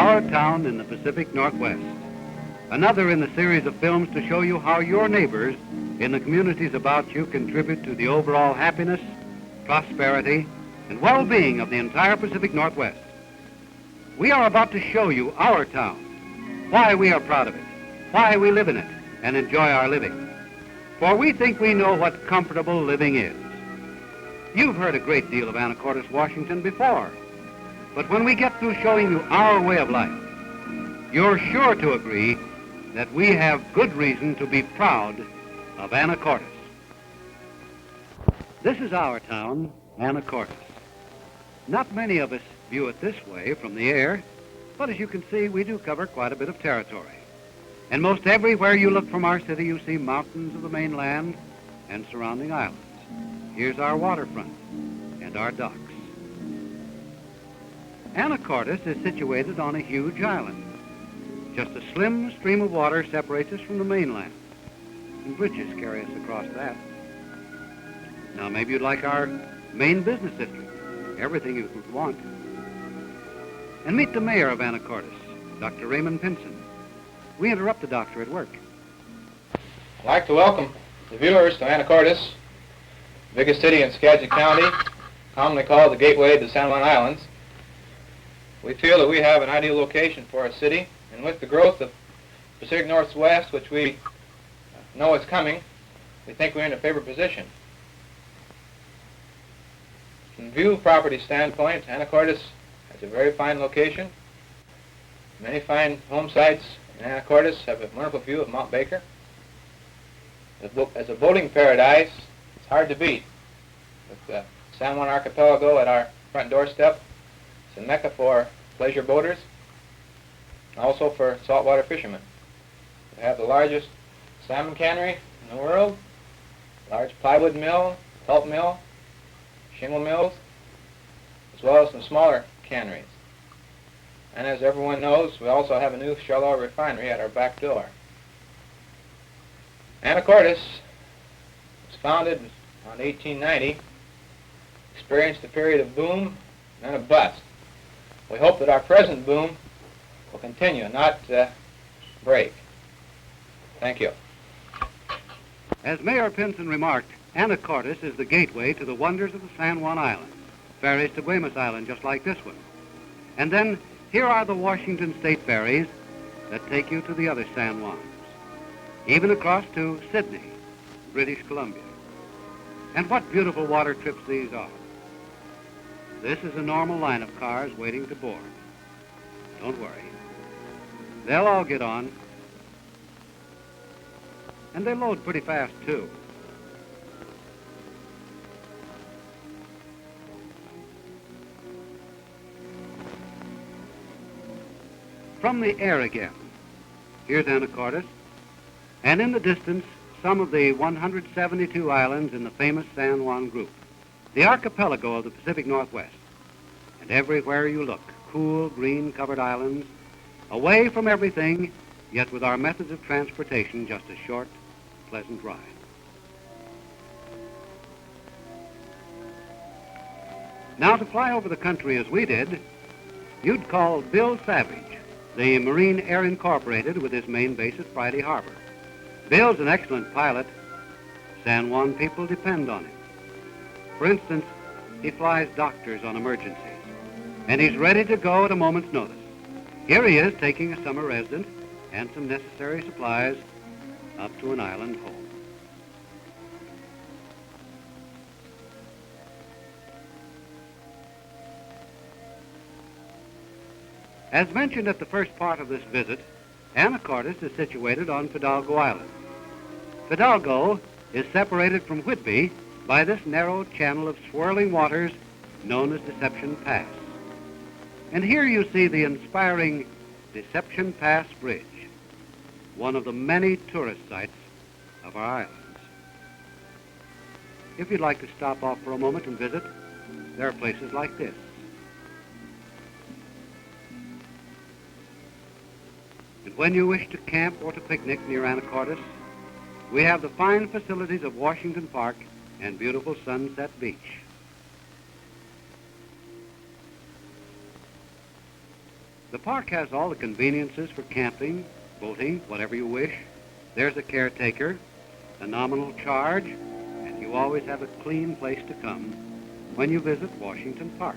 Our Town in the Pacific Northwest. Another in the series of films to show you how your neighbors in the communities about you contribute to the overall happiness, prosperity, and well-being of the entire Pacific Northwest. We are about to show you our town, why we are proud of it, why we live in it and enjoy our living. For we think we know what comfortable living is. You've heard a great deal of Anacortes, Washington before, but when we get through showing you our way of life, you're sure to agree that we have good reason to be proud of Anacortes. This is our town, Anacortes. Not many of us view it this way from the air, but as you can see, we do cover quite a bit of territory. And most everywhere you look from our city, you see mountains of the mainland and surrounding islands. Here's our waterfront and our docks. Anacortes is situated on a huge island. Just a slim stream of water separates us from the mainland, and bridges carry us across that. Now, maybe you'd like our main business district, everything you could want. And meet the mayor of Anacortes, Dr. Raymond Pinson. We interrupt the doctor at work. I'd like to welcome the viewers to Anacortes, the biggest city in Skagit County, commonly called the gateway to the San Juan Islands. We feel that we have an ideal location for our city, and with the growth of Pacific Northwest, which we know is coming, we think we're in a favored position. From view property standpoint, Anacortes has a very fine location. Many fine home sites in Anacortes have a wonderful view of Mount Baker. As a boating paradise, it's hard to beat. With the San Juan Archipelago at our front doorstep, it's a mecca for pleasure boaters, and also for saltwater fishermen. We have the largest salmon cannery in the world, large plywood mill, pulp mill, shingle mills, as well as some smaller canneries. And as everyone knows, we also have a new shell oil refinery at our back door. Anacortes was founded around 1890, experienced a period of boom and then a bust. We hope that our present boom will continue, not break. Thank you. As Mayor Pinson remarked, Anacortes is the gateway to the wonders of the San Juan Islands. Ferries to Guaymas Island, just like this one. And then here are the Washington State ferries that take you to the other San Juans, even across to Sydney, British Columbia. And what beautiful water trips these are. This is a normal line of cars waiting to board. Don't worry. They'll all get on. And they load pretty fast, too. From the air again, here's Anacortes, and in the distance, some of the 172 islands in the famous San Juan group, the archipelago of the Pacific Northwest. And everywhere you look, cool, green-covered islands, away from everything, yet with our methods of transportation just a short, pleasant ride. Now, to fly over the country as we did, you'd call Bill Savage, the Marine Air Incorporated, with his main base at Friday Harbor. Bill's an excellent pilot. San Juan people depend on him. For instance, he flies doctors on emergencies, and he's ready to go at a moment's notice. Here he is taking a summer resident and some necessary supplies up to an island home. As mentioned at the first part of this visit, Anacortes is situated on Fidalgo Island. Fidalgo is separated from Whidbey by this narrow channel of swirling waters known as Deception Pass. And here you see the inspiring Deception Pass Bridge, one of the many tourist sites of our islands. If you'd like to stop off for a moment and visit, there are places like this. And when you wish to camp or to picnic near Anacortes, we have the fine facilities of Washington Park and beautiful Sunset Beach. The park has all the conveniences for camping, boating, whatever you wish. There's a caretaker, a nominal charge, and you always have a clean place to come when you visit Washington Park.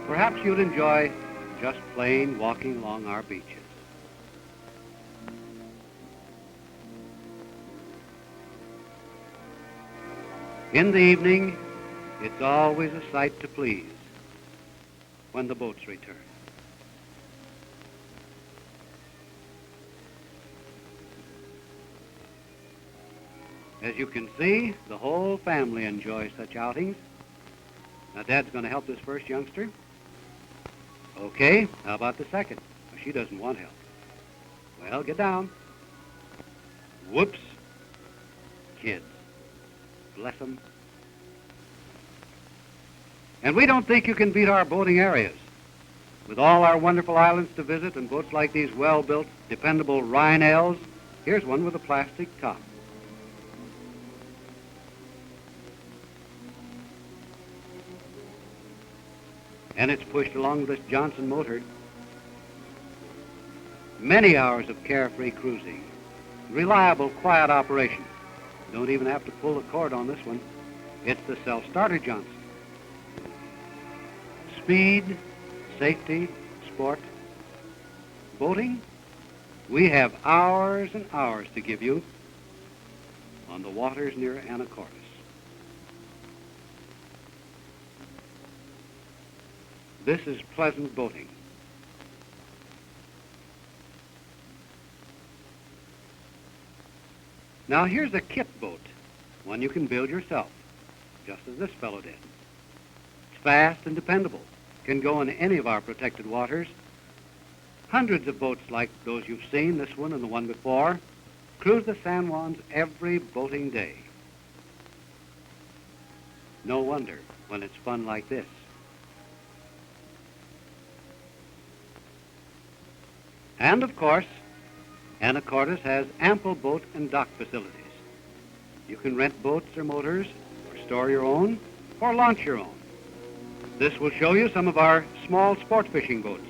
Perhaps you'd enjoy just plain walking along our beaches. In the evening, it's always a sight to please when the boats return. As you can see, the whole family enjoys such outings. Now, Dad's going to help this first youngster. Okay, how about the second? Well, she doesn't want help. Well, get down. Whoops. Kids. Bless them. And we don't think you can beat our boating areas. With all our wonderful islands to visit and boats like these well-built, dependable Rhinells, here's one with a plastic top. And it's pushed along with this Johnson motor. Many hours of carefree cruising. Reliable, quiet operation. Don't even have to pull the cord on this one. It's the self-starter Johnson. Speed, safety, sport, boating. We have hours and hours to give you on the waters near Anacortes. This is pleasant boating. Now here's a kit boat, one you can build yourself, just as this fellow did. It's fast and dependable, can go in any of our protected waters. Hundreds of boats like those you've seen, this one and the one before, cruise the San Juans every boating day. No wonder when it's fun like this. And of course, Anacortes has ample boat and dock facilities. You can rent boats or motors, or store your own, or launch your own. This will show you some of our small sport fishing boats,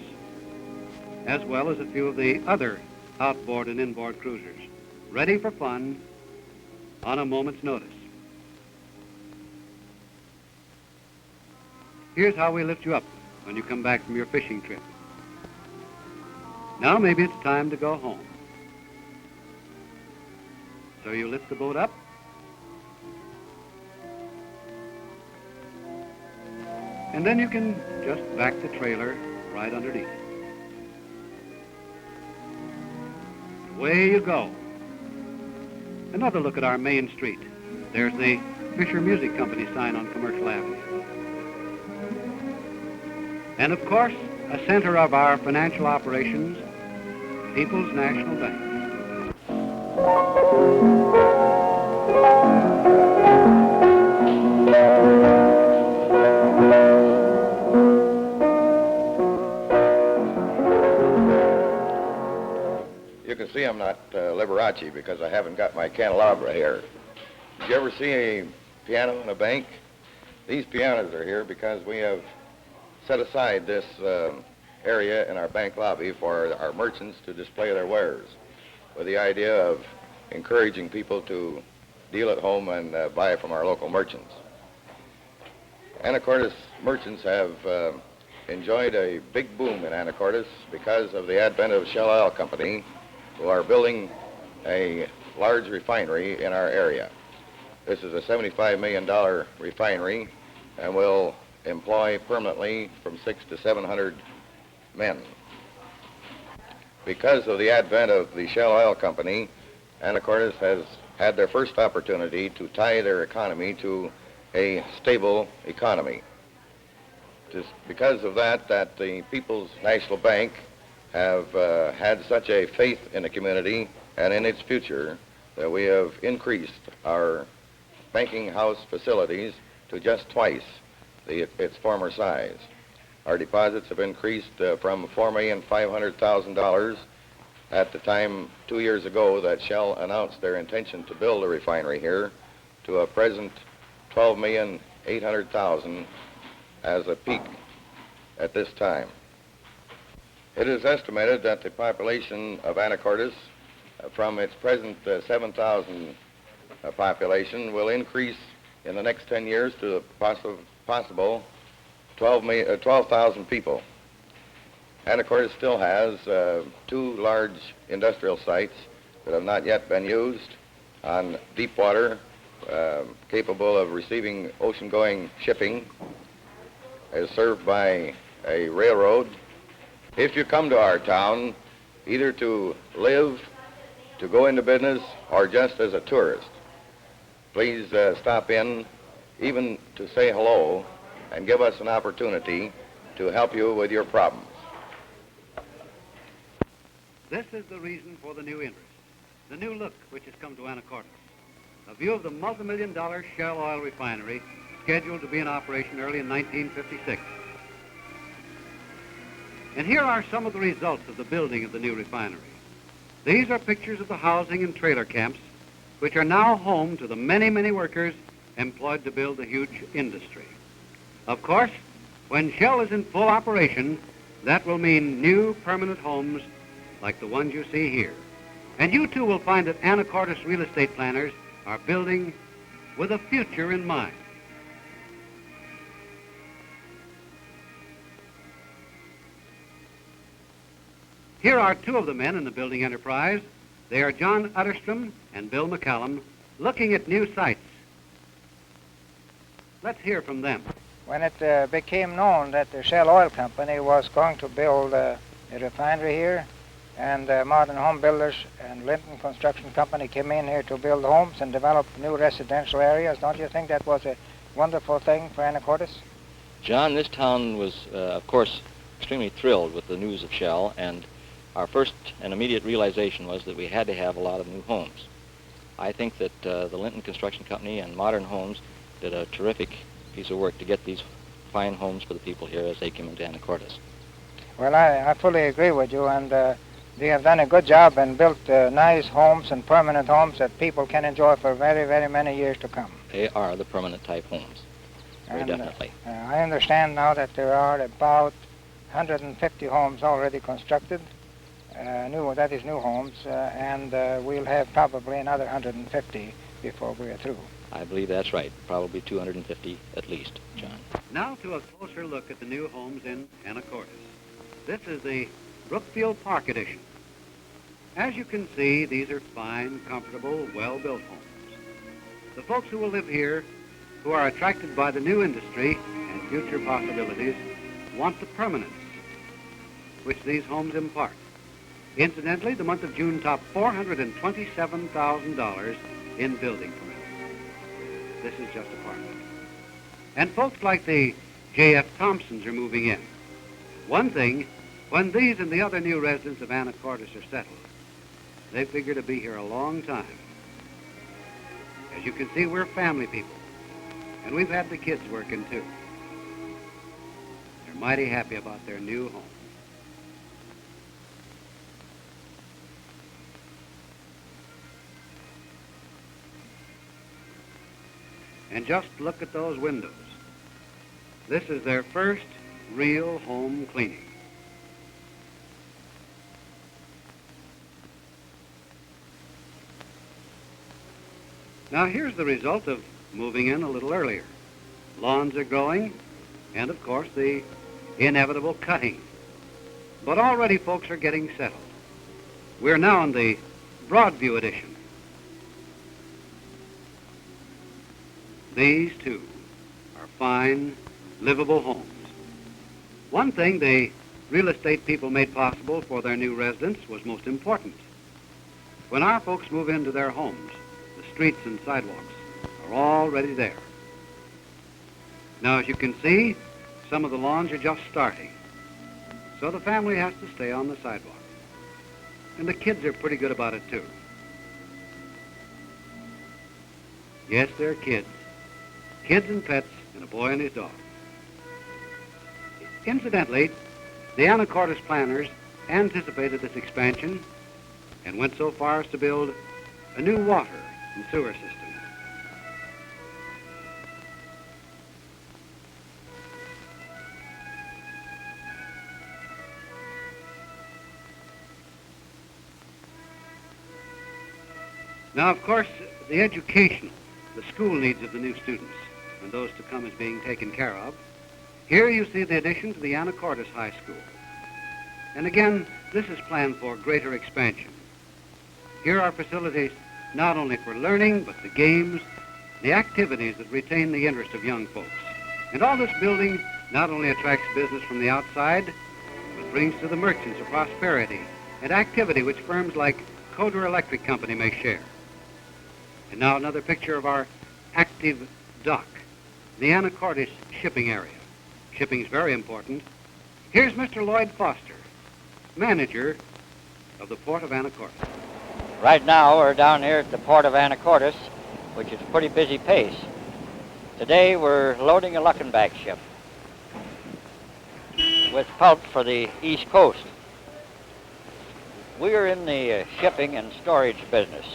as well as a few of the other outboard and inboard cruisers, ready for fun on a moment's notice. Here's how we lift you up when you come back from your fishing trip. Now maybe it's time to go home. So you lift the boat up, and then you can just back the trailer right underneath. Away you go. Another look at our main street. There's the Fisher Music Company sign on Commercial Avenue. And of course, a center of our financial operations, People's National Bank. You can see I'm not Liberace because I haven't got my candelabra here. Did you ever see a piano in a bank? These pianos are here because we have set aside this area in our bank lobby for our merchants to display their wares, with the idea of encouraging people to deal at home and buy from our local merchants. Anacortes merchants have enjoyed a big boom in Anacortes because of the advent of Shell Oil Company, who are building a large refinery in our area. This is a $75 million refinery and will employ permanently from 600 to 700 men. Because of the advent of the Shell Oil Company, Anacortes has had their first opportunity to tie their economy to a stable economy. It is because of that the People's National Bank have had such a faith in the community and in its future that we have increased our banking house facilities to just twice its former size. Our deposits have increased from $4,500,000 at the time 2 years ago that Shell announced their intention to build a refinery here to a present $12,800,000 as a peak at this time. It is estimated that the population of Anacortes, from its present 7,000 population, will increase in the next 10 years to a possible 12,000 people. Anacortes still has 2 large industrial sites that have not yet been used on deep water, capable of receiving ocean-going shipping, is served by a railroad. If you come to our town, either to live, to go into business, or just as a tourist, please stop in, even to say hello, and give us an opportunity to help you with your problems. This is the reason for the new interest, the new look which has come to Anacortes. A view of the multi-million-dollar Shell oil refinery scheduled to be in operation early in 1956. And here are some of the results of the building of the new refinery. These are pictures of the housing and trailer camps, which are now home to the many, many workers employed to build the huge industry. Of course, when Shell is in full operation, that will mean new permanent homes like the ones you see here. And you too will find that Anacortes real estate planners are building with a future in mind. Here are 2 of the men in the building enterprise. They are John Utterson and Bill Mccollum, looking at new sites. Let's hear from them. When it became known that the Shell Oil Company was going to build a refinery here, and modern home builders and Linton Construction Company came in here to build homes and develop new residential areas, don't you think that was a wonderful thing for Anacortes? John, this town was, of course, extremely thrilled with the news of Shell, and our first and immediate realization was that we had to have a lot of new homes. I think that the Linton Construction Company and Modern Homes did a terrific piece of work to get these fine homes for the people here as they came into Anacortes. Well, I fully agree with you, and they have done a good job and built nice homes and permanent homes that people can enjoy for very, very many years to come. They are the permanent type homes, very definitely. I understand now that there are about 150 homes already constructed, new homes, and we'll have probably another 150 before we're through. I believe that's right, probably 250 at least, John. Now to a closer look at the new homes in Anacortes. This is the Brookfield Park edition. As you can see, these are fine, comfortable, well-built homes. The folks who will live here, who are attracted by the new industry and future possibilities, want the permanence which these homes impart. Incidentally, the month of June topped $427,000 in building permits. This is just a part of it. And folks like the J.F. Thompsons are moving in. One thing, when these and the other new residents of Anacortes are settled, they figure to be here a long time. As you can see, we're family people, and we've had the kids working too. They're mighty happy about their new home. And just look at those windows. This is their first real home cleaning. Now here's the result of moving in a little earlier. Lawns are growing, and of course the inevitable cutting. But already folks are getting settled. We're now in the Broadview edition. These, too, are fine, livable homes. One thing the real estate people made possible for their new residents was most important. When our folks move into their homes, the streets and sidewalks are already there. Now, as you can see, some of the lawns are just starting, so the family has to stay on the sidewalk. And the kids are pretty good about it, too. Yes, they're kids. Kids and pets, and a boy and his dog. Incidentally, the Anacortes planners anticipated this expansion and went so far as to build a new water and sewer system. Now, of course, the educational, the school needs of the new students, and those to come is being taken care of. Here you see the addition to the Anacortes High School. And again, this is planned for greater expansion. Here are facilities not only for learning, but the games, the activities that retain the interest of young folks. And all this building not only attracts business from the outside, but brings to the merchants a prosperity and activity which firms like Coder Electric Company may share. And now another picture of our active dock, the Anacortes shipping area. Shipping's very important. Here's Mr. Lloyd Foster, manager of the Port of Anacortes. Right now, we're down here at the Port of Anacortes, which is a pretty busy pace. Today, we're loading a Luckenbach ship with pulp for the East Coast. We are in the shipping and storage business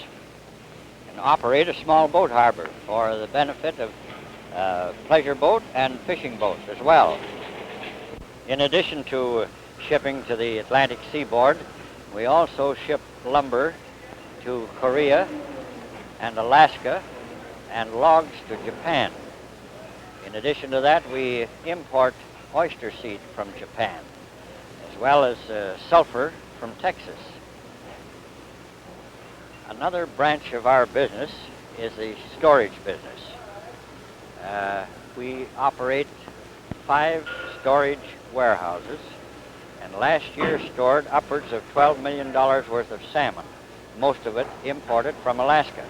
and operate a small boat harbor for the benefit of pleasure boat and fishing boats as well. In addition to shipping to the Atlantic seaboard, we also ship lumber to Korea and Alaska and logs to Japan. In addition to that, we import oyster seed from Japan, as well as sulfur from Texas. Another branch of our business is the storage business. We operate 5 storage warehouses, and last year stored upwards of $12 million worth of salmon, most of it imported from Alaska.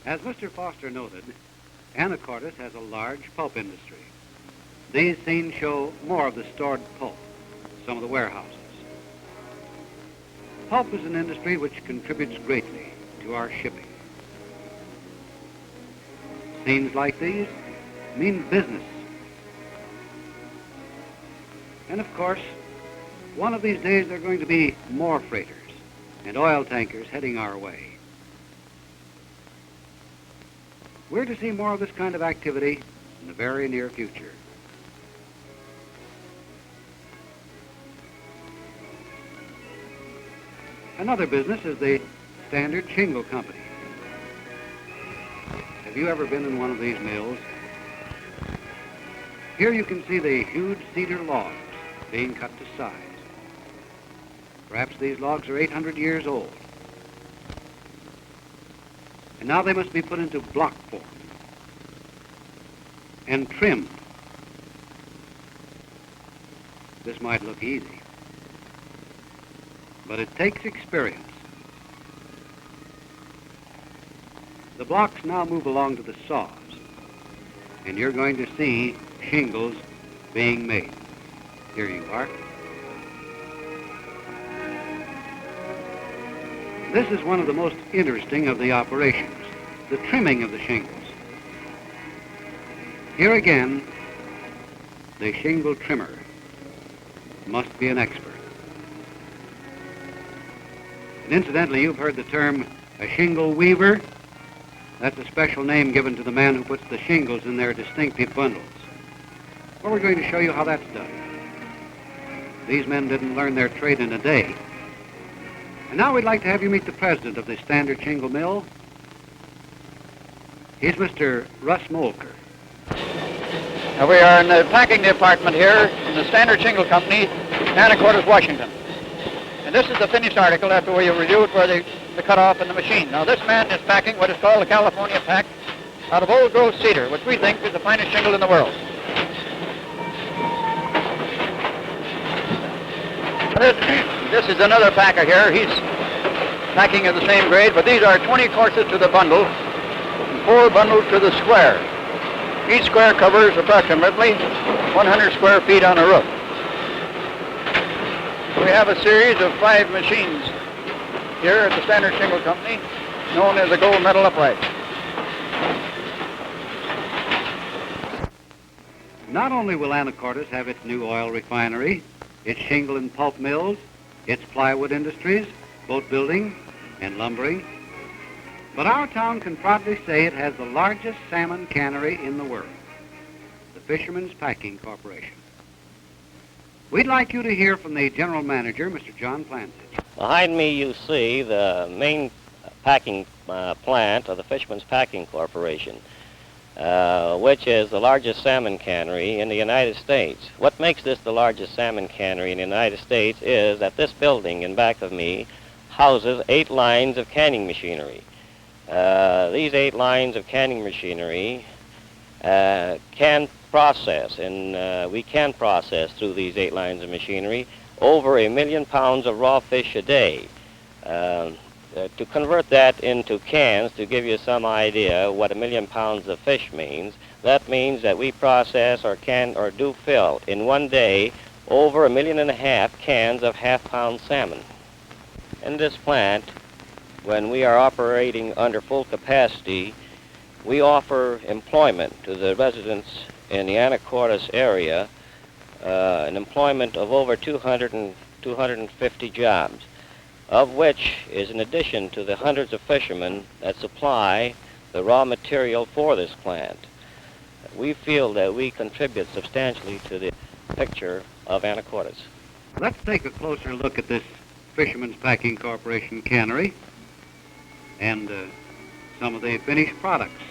As Mr. Foster noted, Anacortes has a large pulp industry. These scenes show more of the stored pulp, some of the warehouses. Pulp is an industry which contributes greatly to our shipping. Scenes like these mean business. And of course, one of these days there are going to be more freighters and oil tankers heading our way. We're to see more of this kind of activity in the very near future. Another business is the Standard Shingle Company. Have you ever been in one of these mills? Here you can see the huge cedar logs being cut to size. Perhaps these logs are 800 years old. And now they must be put into block form and trimmed. This might look easy, but it takes experience. The blocks now move along to the saws, and you're going to see shingles being made. Here you are. This is one of the most interesting of the operations, the trimming of the shingles. Here again, the shingle trimmer must be an expert. And incidentally, you've heard the term a shingle weaver. That's a special name given to the man who puts the shingles in their distinctive bundles. Well, we're going to show you how that's done. These men didn't learn their trade in a day. And now we'd like to have you meet the president of the Standard Shingle Mill. He's Mr. Russ Molker. Now we are in the packing department here in the Standard Shingle Company, Anacortes, Washington. And this is the finished article after we review it for the cut-off in the machine. Now this man is packing what is called the California pack out of old-growth cedar, which we think is the finest shingle in the world. This is another packer here. He's packing of the same grade, but these are 20 courses to the bundle and 4 bundles to the square. Each square covers approximately 100 square feet on a roof. We have a series of 5 machines here at the Standard Shingle Company, known as the gold medal upright. Not only will Anacortes have its new oil refinery, its shingle and pulp mills, its plywood industries, boat building and lumbering, but our town can proudly say it has the largest salmon cannery in the world, the Fisherman's Packing Corporation. We'd like you to hear from the general manager, Mr. John Plancich. Behind me you see the main packing plant of the Fisherman's Packing Corporation, which is the largest salmon cannery in the United States. What makes this the largest salmon cannery in the United States is that this building in back of me houses 8 lines of canning machinery. These 8 lines of canning machinery can process, and we can process through these 8 lines of machinery over 1 million pounds of raw fish a day. To convert that into cans, to give you some idea what 1 million pounds of fish means, that means that we process or can or do fill in one day over 1.5 million cans of half-pound salmon. In this plant, when we are operating under full capacity, we offer employment to the residents in the Anacortes area, an employment of over 250 jobs, of which is in addition to the hundreds of fishermen that supply the raw material for this plant. We feel that we contribute substantially to the picture of Anacortes. Let's take a closer look at this Fisherman's Packing Corporation cannery and some of the finished products.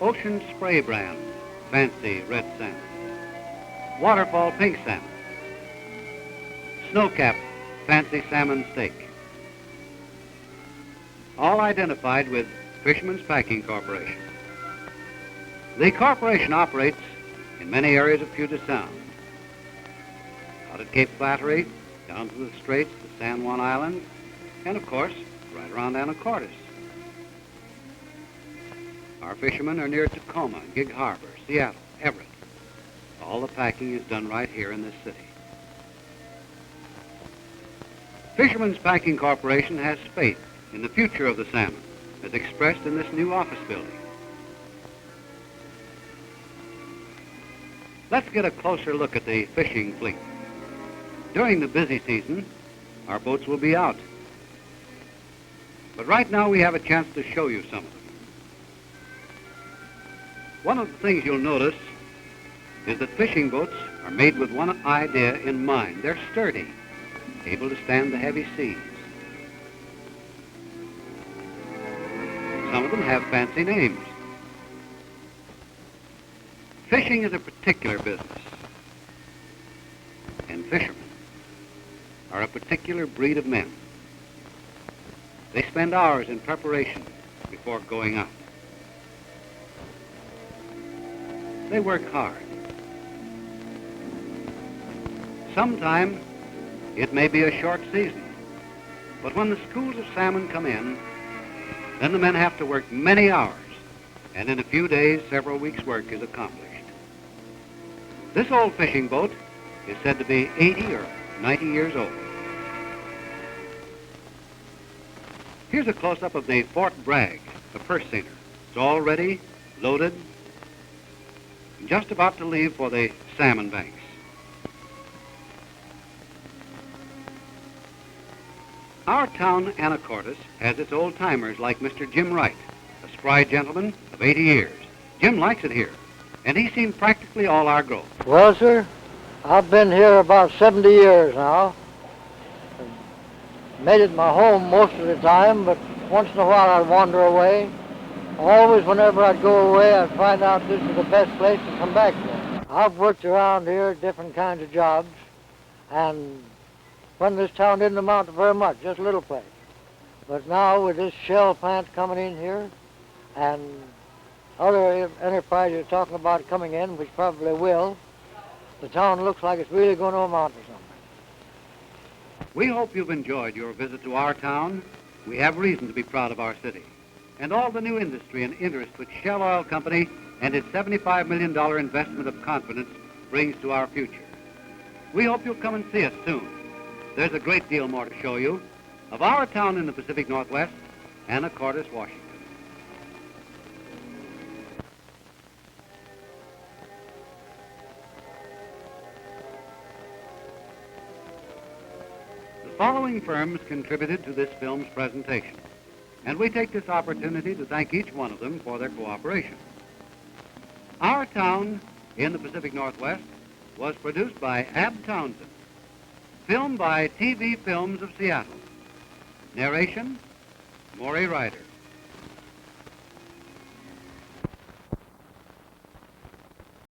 Ocean Spray brand, fancy red salmon. Waterfall pink salmon. Snowcap, fancy salmon steak. All identified with Fisherman's Packing Corporation. The corporation operates in many areas of Puget Sound. Out at Cape Flattery, down to the Straits, the San Juan Islands, and of course, right around Anacortes. Our fishermen are near Tacoma, Gig Harbor, Seattle, Everett. All the packing is done right here in this city. Fisherman's Packing Corporation has faith in the future of the salmon, as expressed in this new office building. Let's get a closer look at the fishing fleet. During the busy season, our boats will be out. But right now we have a chance to show you some of them. One of the things you'll notice is that fishing boats are made with one idea in mind. They're sturdy, able to stand the heavy seas. Some of them have fancy names. Fishing is a particular business, and fishermen are a particular breed of men. They spend hours in preparation before going out. They work hard. Sometime it may be a short season, but when the schools of salmon come in, then the men have to work many hours, and in a few days, several weeks' work is accomplished. This old fishing boat is said to be 80 or 90 years old. Here's a close-up of the Fort Bragg, the purse seiner. It's all ready, loaded, and just about to leave for the salmon banks. Our town, Anacortes, has its old-timers like Mr. Jim Wright, a spry gentleman of 80 years. Jim likes it here, and he's seen practically all our growth. Well, sir, I've been here about 70 years now. Made it my home most of the time, but once in a while I'd wander away. Always, whenever I'd go away, I'd find out this is the best place to come back to. I've worked around here, different kinds of jobs, and when this town didn't amount to very much, just a little place. But now with this shell plant coming in here, and other enterprises talking about coming in, which probably will, the town looks like it's really going to amount to something. We hope you've enjoyed your visit to our town. We have reason to be proud of our city and all the new industry and interest which Shell Oil Company and its $75 million investment of confidence brings to our future. We hope you'll come and see us soon. There's a great deal more to show you of our town in the Pacific Northwest, Anacortes, Washington. The following firms contributed to this film's presentation, and we take this opportunity to thank each one of them for their cooperation. Our Town in the Pacific Northwest was produced by Ab Townsend. Filmed by TV Films of Seattle. Narration, Maury Ryder.